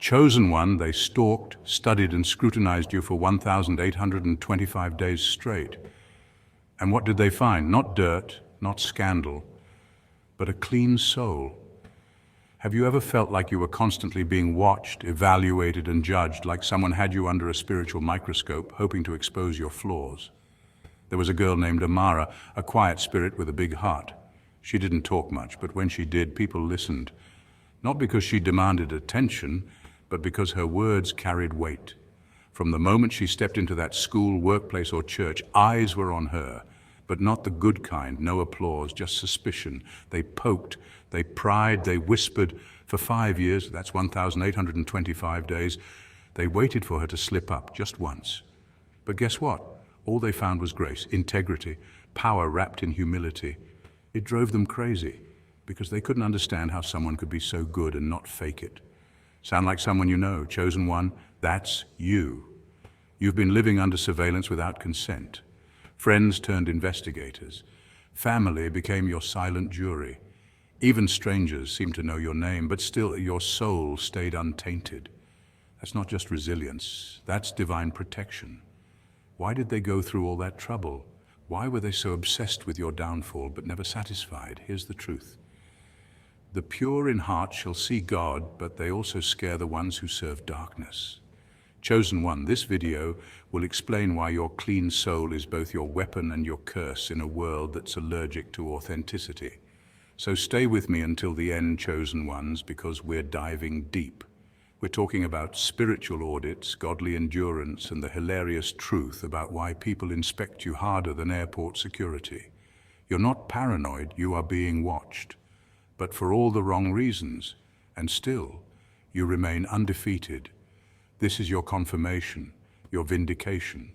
Chosen one, they stalked, studied, and scrutinized you for 1,825 days straight. And what did they find? Not dirt, not scandal, but a clean soul. Have you ever felt like you were constantly being watched, evaluated, and judged, like someone had you under a spiritual microscope, hoping to expose your flaws? There was a girl named Amara, a quiet spirit with a big heart. She didn't talk much, but when she did, people listened. Not because she demanded attention, but because her words carried weight. From the moment she stepped into that school, workplace, or church, eyes were on her, but not the good kind, no applause, just suspicion. They poked, they pried, they whispered. For 5 years, that's 1,825 days, they waited for her to slip up just once. But guess what? All they found was grace, integrity, power wrapped in humility. It drove them crazy, because they couldn't understand how someone could be so good and not fake it. Sound like someone you know, chosen one? That's you. You've been living under surveillance without consent. Friends turned investigators. Family became your silent jury. Even strangers seemed to know your name, but still your soul stayed untainted. That's not just resilience, that's divine protection. Why did they go through all that trouble? Why were they so obsessed with your downfall but never satisfied? Here's the truth. The pure in heart shall see God, but they also scare the ones who serve darkness. Chosen one, this video will explain why your clean soul is both your weapon and your curse in a world that's allergic to authenticity. So stay with me until the end, chosen ones, because we're diving deep. We're talking about spiritual audits, godly endurance, and the hilarious truth about why people inspect you harder than airport security. You're not paranoid, you are being watched, but for all the wrong reasons, and still, you remain undefeated. This is your confirmation, your vindication.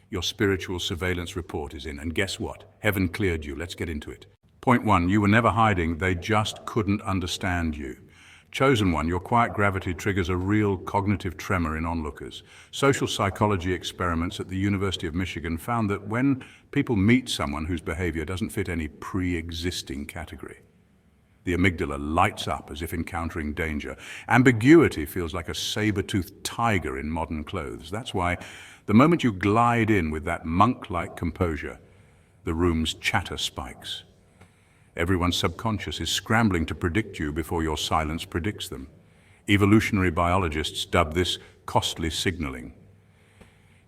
Your spiritual surveillance report is in, and guess what? Heaven cleared you. Let's get into it. Point one, you were never hiding, they just couldn't understand you. Chosen one, your quiet gravity triggers a real cognitive tremor in onlookers. Social psychology experiments at the University of Michigan found that when people meet someone whose behavior doesn't fit any pre-existing category, the amygdala lights up as if encountering danger. Ambiguity feels like a saber-toothed tiger in modern clothes. That's why the moment you glide in with that monk-like composure, the room's chatter spikes. Everyone's subconscious is scrambling to predict you before your silence predicts them. Evolutionary biologists dub this costly signaling.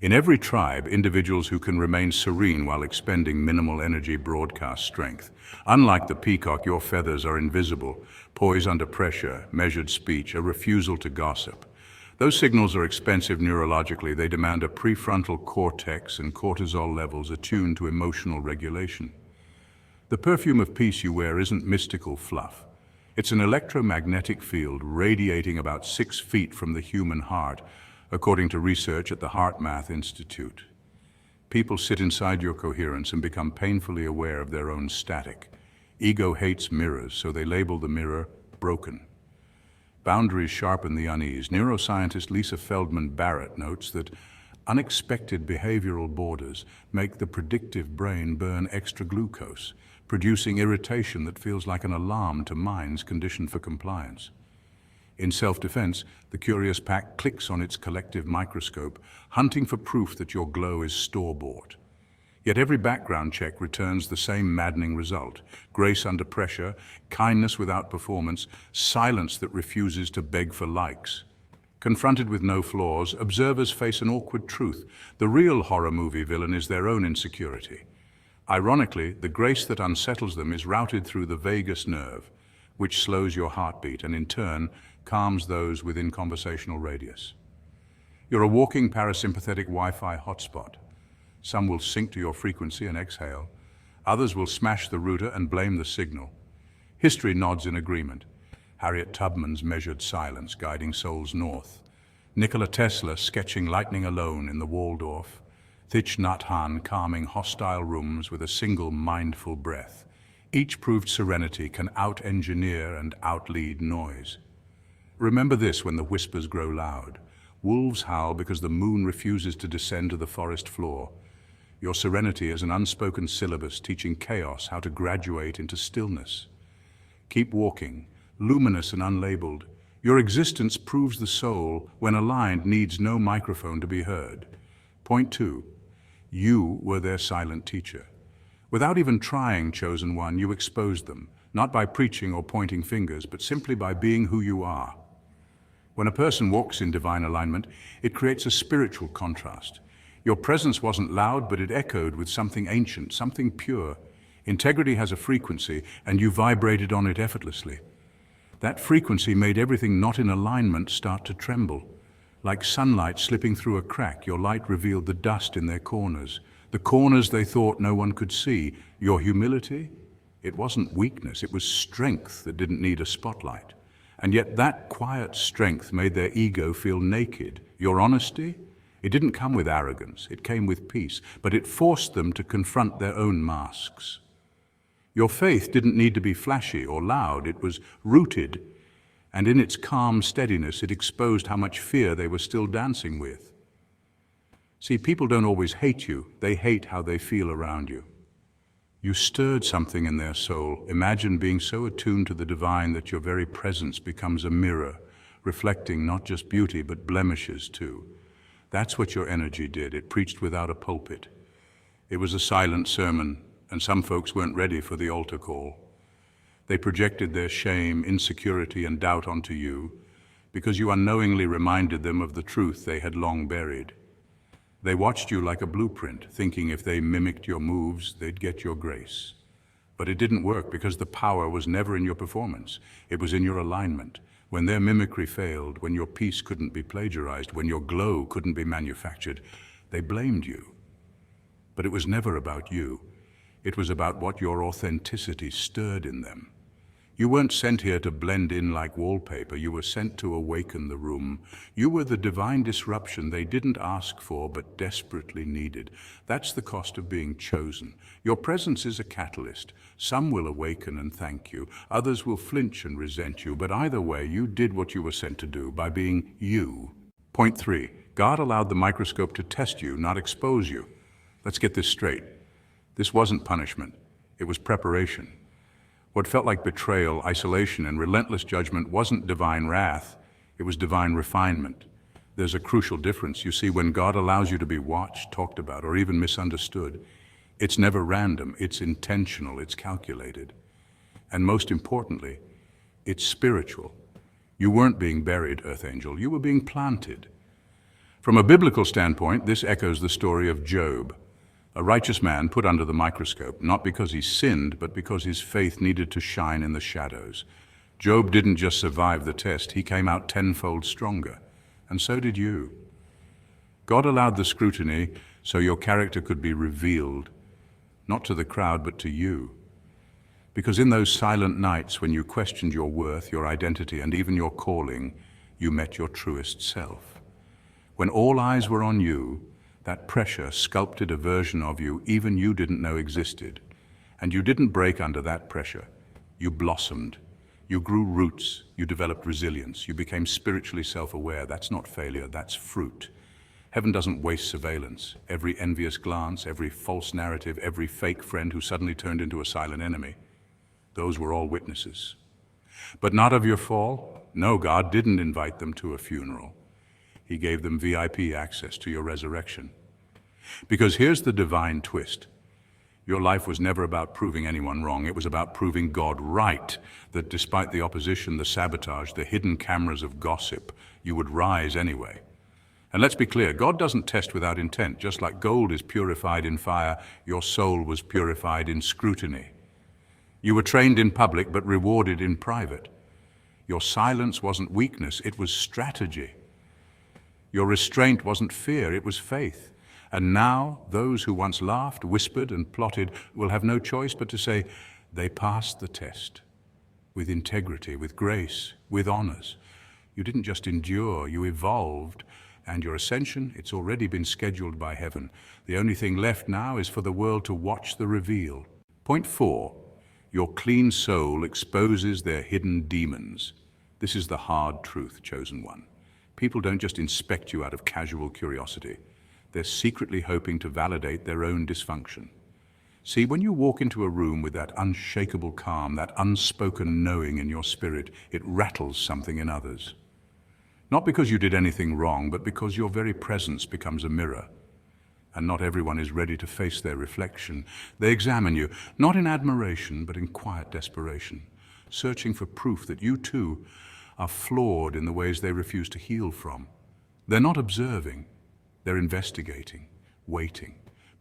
In every tribe, individuals who can remain serene while expending minimal energy broadcast strength. Unlike the peacock, your feathers are invisible, poise under pressure, measured speech, a refusal to gossip. Those signals are expensive neurologically. They demand a prefrontal cortex and cortisol levels attuned to emotional regulation. The perfume of peace you wear isn't mystical fluff. It's an electromagnetic field radiating about 6 feet from the human heart, according to research at the HeartMath Institute. People sit inside your coherence and become painfully aware of their own static. Ego hates mirrors, so they label the mirror broken. Boundaries sharpen the unease. Neuroscientist Lisa Feldman Barrett notes that unexpected behavioral borders make the predictive brain burn extra glucose, producing irritation that feels like an alarm to minds conditioned for compliance. In self-defense, the curious pack clicks on its collective microscope, hunting for proof that your glow is store-bought. Yet every background check returns the same maddening result: grace under pressure, kindness without performance, silence that refuses to beg for likes. Confronted with no flaws, observers face an awkward truth. The real horror movie villain is their own insecurity. Ironically, the grace that unsettles them is routed through the vagus nerve, which slows your heartbeat and in turn calms those within conversational radius. You're a walking parasympathetic Wi-Fi hotspot. Some will sync to your frequency and exhale. Others will smash the router and blame the signal. History nods in agreement. Harriet Tubman's measured silence guiding souls north. Nikola Tesla sketching lightning alone in the Waldorf. Thich Nhat Hanh calming hostile rooms with a single mindful breath. Each proved serenity can out-engineer and out-lead noise. Remember this when the whispers grow loud. Wolves howl because the moon refuses to descend to the forest floor. Your serenity is an unspoken syllabus teaching chaos how to graduate into stillness. Keep walking, luminous and unlabeled. Your existence proves the soul, when aligned, needs no microphone to be heard. Point 2. You were their silent teacher. Without even trying, chosen one, you exposed them, not by preaching or pointing fingers, but simply by being who you are. When a person walks in divine alignment, it creates a spiritual contrast. Your presence wasn't loud, but it echoed with something ancient, something pure. Integrity has a frequency, and you vibrated on it effortlessly. That frequency made everything not in alignment start to tremble. Like sunlight slipping through a crack, your light revealed the dust in their corners, the corners they thought no one could see. Your humility, it wasn't weakness, it was strength that didn't need a spotlight. And yet that quiet strength made their ego feel naked. Your honesty, it didn't come with arrogance, it came with peace, but it forced them to confront their own masks. Your faith didn't need to be flashy or loud, it was rooted, and in its calm steadiness it exposed how much fear they were still dancing with. See, people don't always hate you, they hate how they feel around you. You stirred something in their soul. Imagine being so attuned to the divine that your very presence becomes a mirror, reflecting not just beauty but blemishes too. That's what your energy did. It preached without a pulpit. It was a silent sermon, and some folks weren't ready for the altar call. They projected their shame, insecurity, and doubt onto you because you unknowingly reminded them of the truth they had long buried. They watched you like a blueprint, thinking if they mimicked your moves, they'd get your grace. But it didn't work because the power was never in your performance. It was in your alignment. When their mimicry failed, when your piece couldn't be plagiarized, when your glow couldn't be manufactured, they blamed you. But it was never about you. It was about what your authenticity stirred in them. You weren't sent here to blend in like wallpaper. You were sent to awaken the room. You were the divine disruption they didn't ask for but desperately needed. That's the cost of being chosen. Your presence is a catalyst. Some will awaken and thank you. Others will flinch and resent you. But either way, you did what you were sent to do by being you. Point 3. God allowed the microscope to test you, not expose you. Let's get this straight. This wasn't punishment. It was preparation. What felt like betrayal, isolation, and relentless judgment wasn't divine wrath, it was divine refinement. There's a crucial difference. You see, when God allows you to be watched, talked about, or even misunderstood, it's never random, it's intentional, it's calculated. And most importantly, it's spiritual. You weren't being buried, Earth Angel, you were being planted. From a biblical standpoint, this echoes the story of Job. A righteous man put under the microscope, not because he sinned, but because his faith needed to shine in the shadows. Job didn't just survive the test, he came out tenfold stronger. And so did you. God allowed the scrutiny so your character could be revealed, not to the crowd, but to you. Because in those silent nights when you questioned your worth, your identity, and even your calling, you met your truest self. When all eyes were on you, that pressure sculpted a version of you even you didn't know existed. And you didn't break under that pressure. You blossomed. You grew roots. You developed resilience. You became spiritually self-aware. That's not failure, that's fruit. Heaven doesn't waste surveillance. Every envious glance, every false narrative, every fake friend who suddenly turned into a silent enemy, those were all witnesses. But not of your fall. No, God didn't invite them to a funeral. He gave them VIP access to your resurrection. Because here's the divine twist. Your life was never about proving anyone wrong. It was about proving God right, that despite the opposition, the sabotage, the hidden cameras of gossip, you would rise anyway. And let's be clear, God doesn't test without intent. Just like gold is purified in fire, your soul was purified in scrutiny. You were trained in public but rewarded in private. Your silence wasn't weakness, it was strategy. Your restraint wasn't fear, it was faith. And now, those who once laughed, whispered, and plotted will have no choice but to say, they passed the test. With integrity, with grace, with honors. You didn't just endure, you evolved. And your ascension, it's already been scheduled by heaven. The only thing left now is for the world to watch the reveal. Point 4, your clean soul exposes their hidden demons. This is the hard truth, chosen one. People don't just inspect you out of casual curiosity. They're secretly hoping to validate their own dysfunction. See, when you walk into a room with that unshakable calm, that unspoken knowing in your spirit, it rattles something in others. Not because you did anything wrong, but because your very presence becomes a mirror. And not everyone is ready to face their reflection. They examine you, not in admiration, but in quiet desperation, searching for proof that you too are flawed in the ways they refuse to heal from. They're not observing, they're investigating, waiting,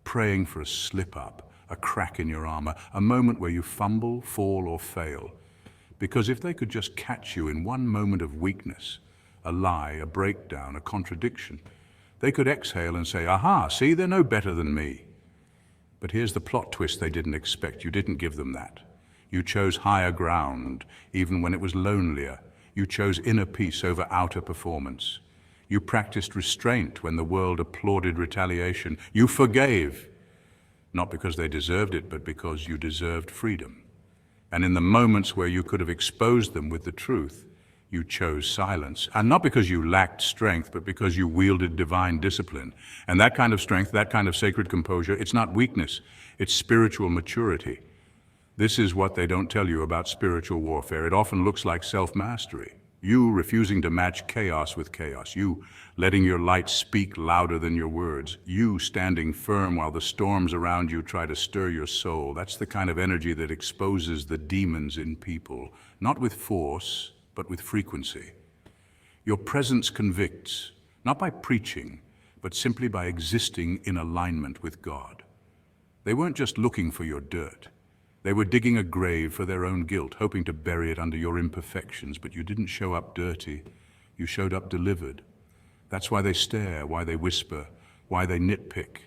praying for a slip-up, a crack in your armor, a moment where you fumble, fall, or fail. Because if they could just catch you in one moment of weakness, a lie, a breakdown, a contradiction, they could exhale and say, aha, see, they're no better than me. But here's the plot twist they didn't expect. You didn't give them that. You chose higher ground, even when it was lonelier. You chose inner peace over outer performance. You practiced restraint when the world applauded retaliation. You forgave, not because they deserved it, but because you deserved freedom. And in the moments where you could have exposed them with the truth, you chose silence. And not because you lacked strength, but because you wielded divine discipline. And that kind of strength, that kind of sacred composure, it's not weakness, it's spiritual maturity. This is what they don't tell you about spiritual warfare. It often looks like self-mastery. You refusing to match chaos with chaos. You letting your light speak louder than your words. You standing firm while the storms around you try to stir your soul. That's the kind of energy that exposes the demons in people, not with force, but with frequency. Your presence convicts, not by preaching, but simply by existing in alignment with God. They weren't just looking for your dirt. They were digging a grave for their own guilt, hoping to bury it under your imperfections, but you didn't show up dirty. You showed up delivered. That's why they stare, why they whisper, why they nitpick.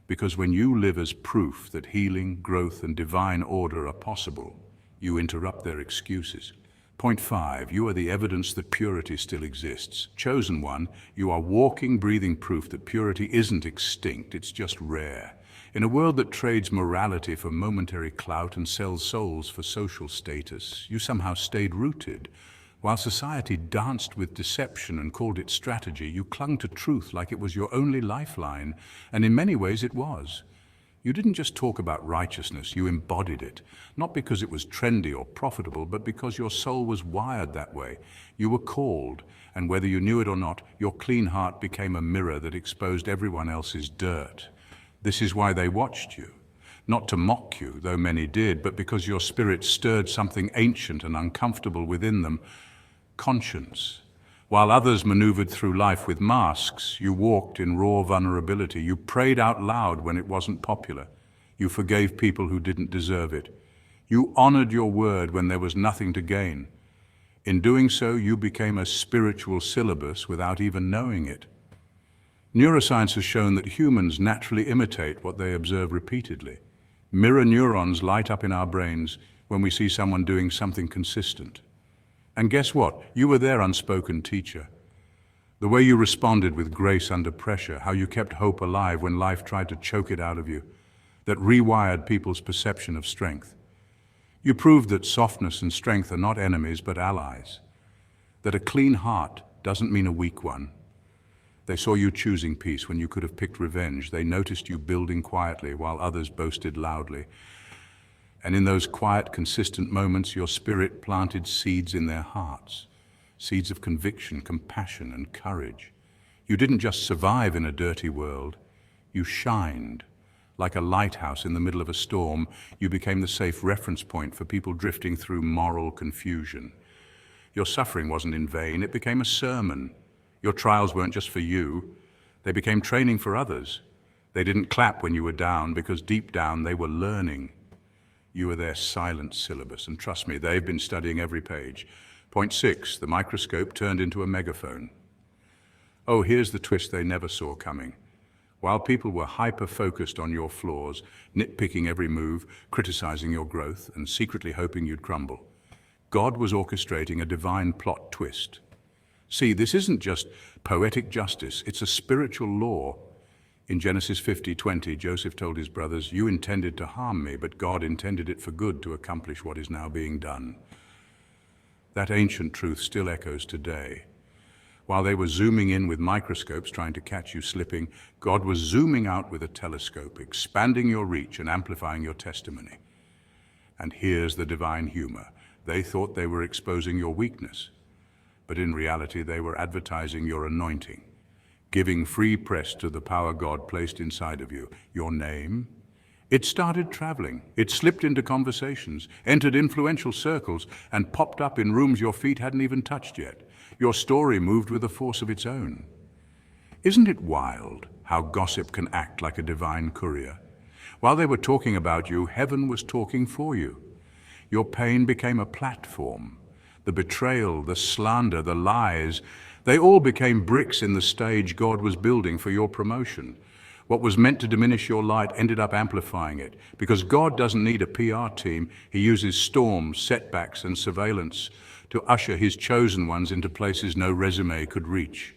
Because when you live as proof that healing, growth, and divine order are possible, you interrupt their excuses. Point 5, you are the evidence that purity still exists. Chosen one, you are walking, breathing proof that purity isn't extinct, it's just rare. In a world that trades morality for momentary clout and sells souls for social status, you somehow stayed rooted. While society danced with deception and called it strategy, you clung to truth like it was your only lifeline, and in many ways it was. You didn't just talk about righteousness, you embodied it. Not because it was trendy or profitable, but because your soul was wired that way. You were called, and whether you knew it or not, your clean heart became a mirror that exposed everyone else's dirt. This is why they watched you. Not to mock you, though many did, but because your spirit stirred something ancient and uncomfortable within them, conscience. While others maneuvered through life with masks, you walked in raw vulnerability. You prayed out loud when it wasn't popular. You forgave people who didn't deserve it. You honored your word when there was nothing to gain. In doing so, you became a spiritual syllabus without even knowing it. Neuroscience has shown that humans naturally imitate what they observe repeatedly. Mirror neurons light up in our brains when we see someone doing something consistent. And guess what? You were their unspoken teacher. The way you responded with grace under pressure, how you kept hope alive when life tried to choke it out of you, that rewired people's perception of strength. You proved that softness and strength are not enemies but allies, that a clean heart doesn't mean a weak one. They saw you choosing peace when you could have picked revenge. They noticed you building quietly while others boasted loudly. And in those quiet, consistent moments, your spirit planted seeds in their hearts, seeds of conviction, compassion, and courage. You didn't just survive in a dirty world, you shined. Like a lighthouse in the middle of a storm, you became the safe reference point for people drifting through moral confusion. Your suffering wasn't in vain, it became a sermon. Your trials weren't just for you, they became training for others. They didn't clap when you were down because deep down they were learning. You were their silent syllabus, and trust me, they've been studying every page. Point 6, the microscope turned into a megaphone. Oh, here's the twist they never saw coming. While people were hyper-focused on your flaws, nitpicking every move, criticizing your growth, and secretly hoping you'd crumble, God was orchestrating a divine plot twist. See, this isn't just poetic justice, it's a spiritual law. In Genesis 50:20, Joseph told his brothers, "You intended to harm me, but God intended it for good to accomplish what is now being done." That ancient truth still echoes today. While they were zooming in with microscopes trying to catch you slipping, God was zooming out with a telescope, expanding your reach and amplifying your testimony. And here's the divine humor. They thought they were exposing your weakness, but in reality they were advertising your anointing, giving free press to the power God placed inside of you. Your name, it started traveling. It slipped into conversations, entered influential circles, and popped up in rooms your feet hadn't even touched yet. Your story moved with a force of its own. Isn't it wild how gossip can act like a divine courier? While they were talking about you, heaven was talking for you. Your pain became a platform. The betrayal, the slander, the lies, they all became bricks in the stage God was building for your promotion. What was meant to diminish your light ended up amplifying it, because God doesn't need a PR team. He uses storms, setbacks, and surveillance to usher his chosen ones into places no resume could reach.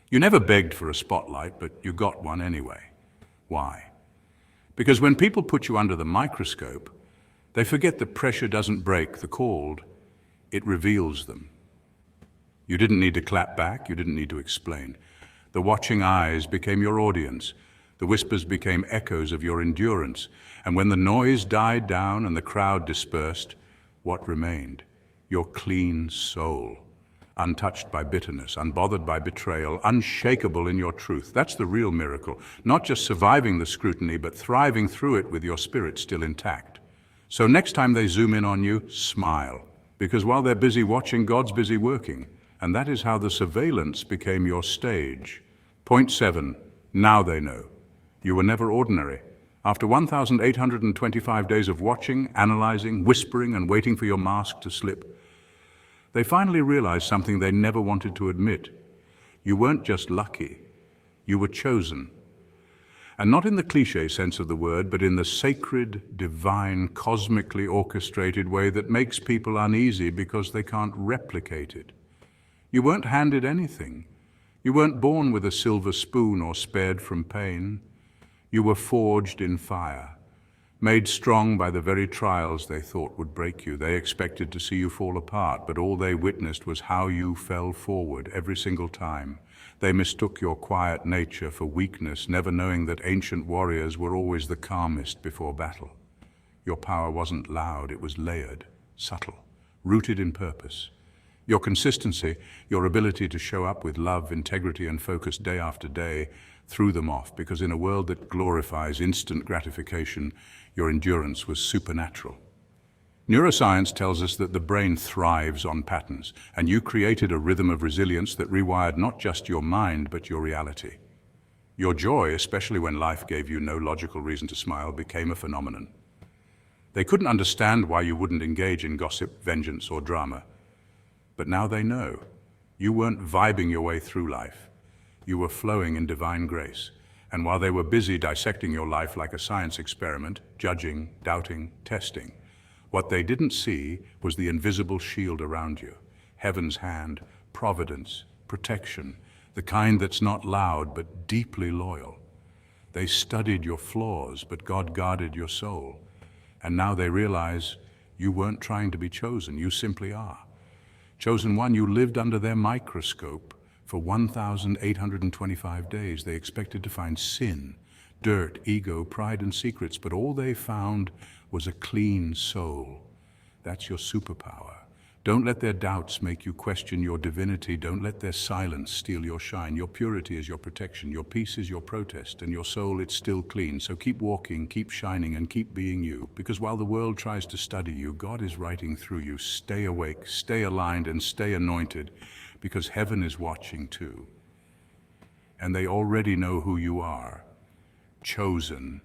You never begged for a spotlight, but you got one anyway. Why? Because when people put you under the microscope, they forget that pressure doesn't break the called, it reveals them. You didn't need to clap back, you didn't need to explain. The watching eyes became your audience. The whispers became echoes of your endurance. And when the noise died down and the crowd dispersed, what remained? Your clean soul, untouched by bitterness, unbothered by betrayal, unshakable in your truth. That's the real miracle. Not just surviving the scrutiny, but thriving through it with your spirit still intact. So next time they zoom in on you, smile. Because while they're busy watching, God's busy working. And that is how the surveillance became your stage. Point 7, now they know. You were never ordinary. After 1,825 days of watching, analyzing, whispering, and waiting for your mask to slip, they finally realized something they never wanted to admit. You weren't just lucky, you were chosen. And not in the cliché sense of the word, but in the sacred, divine, cosmically orchestrated way that makes people uneasy because they can't replicate it. You weren't handed anything. You weren't born with a silver spoon or spared from pain. You were forged in fire, made strong by the very trials they thought would break you. They expected to see you fall apart, but all they witnessed was how you fell forward every single time. They mistook your quiet nature for weakness, never knowing that ancient warriors were always the calmest before battle. Your power wasn't loud, it was layered, subtle, rooted in purpose. Your consistency, your ability to show up with love, integrity, and focus day after day threw them off, because in a world that glorifies instant gratification, your endurance was supernatural. Neuroscience tells us that the brain thrives on patterns, and you created a rhythm of resilience that rewired not just your mind, but your reality. Your joy, especially when life gave you no logical reason to smile, became a phenomenon. They couldn't understand why you wouldn't engage in gossip, vengeance, or drama. But now they know. You weren't vibing your way through life. You were flowing in divine grace. And while they were busy dissecting your life like a science experiment, judging, doubting, testing, what they didn't see was the invisible shield around you. Heaven's hand, providence, protection, the kind that's not loud but deeply loyal. They studied your flaws, but God guarded your soul. And now they realize you weren't trying to be chosen, you simply are. Chosen one, you lived under their microscope for 1,825 days. They expected to find sin, dirt, ego, pride, and secrets, but all they found was a clean soul. That's your superpower. Don't let their doubts make you question your divinity. Don't let their silence steal your shine. Your purity is your protection. Your peace is your protest. And your soul, it's still clean. So keep walking, keep shining, and keep being you. Because while the world tries to study you, God is writing through you. Stay awake, stay aligned, and stay anointed, because heaven is watching too. And they already know who you are. Chosen,